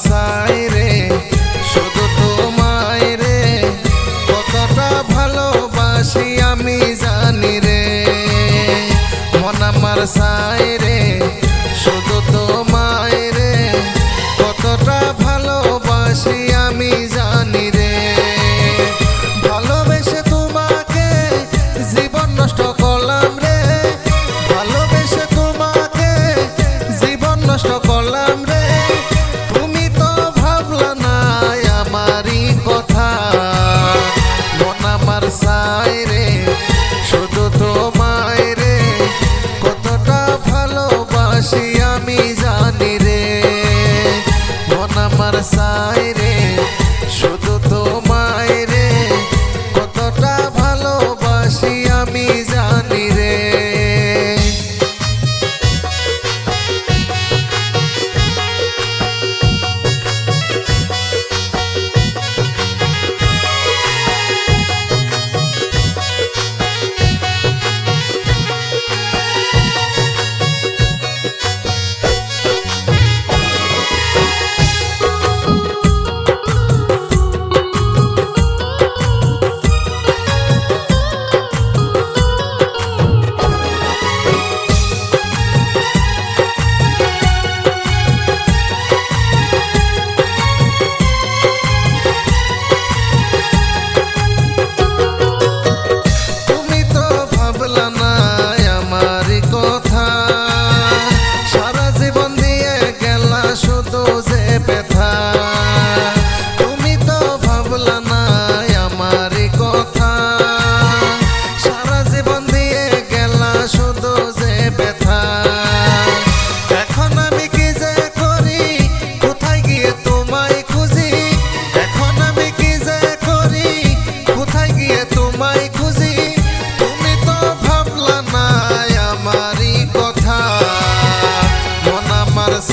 সাই রে শুধু তোমায় রে কতটা ভালোবাসি আমি জানি রে মন আমার সাই রে শুধু তোমায় রে কতটা ভালোবাসি আমি জানি রে ভালোবেসে তোমাকে জীবন নষ্ট করলাম রে ভালোবেসে তোমাকে জীবন নষ্ট করলাম রে তুমি তো ভাবলা না আমারই কথা মন আমার সাই রে শুধু তোমায় রে কতটা ভালোবাসি আমি জানি রে মন আমার সাই রে শুধু তোমায় রে কতটা ভালোবাসি আমি জানি রে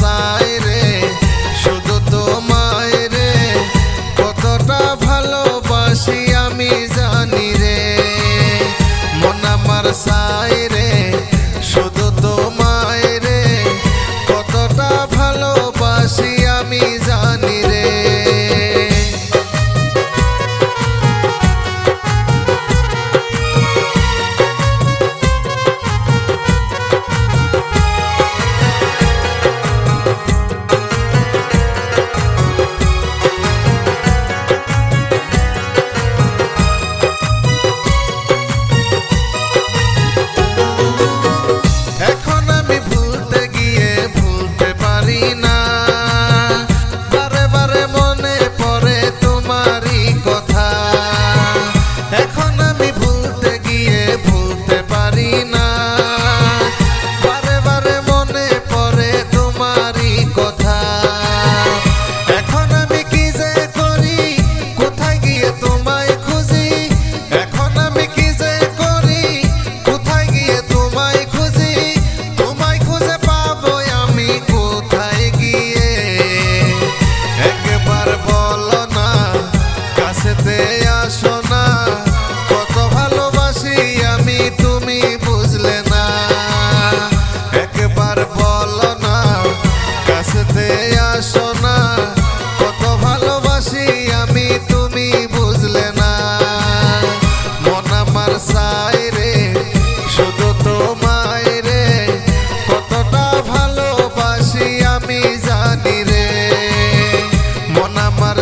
সাই রে শুধু তোমায় রে কতটা ভালোবাসি আমি জানি রে মন আমার সাই রে শুধু তোমায় রে কতটা ভালোবাসি আমি জানি রে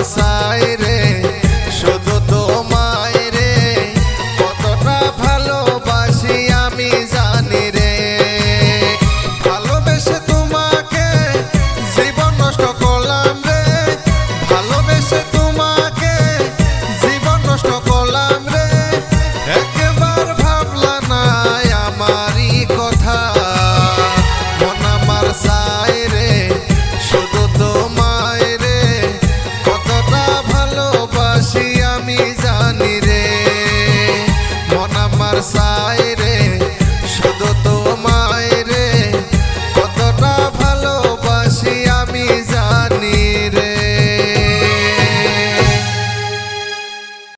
সাই রে শুধু তোমায় রে কতটা ভালোবাসি আমি জানি রে ভালোবেসে তোমাকে জীবন নষ্ট করলাম রে ভালোবেসে তোমাকে জীবন নষ্ট করলাম রে একবার ভাবলা না আমারই কথা মন আমার সাই রে শুধু তোমায় রে কতটা ভালোবাসি আমি জানি রে মন আমার সাই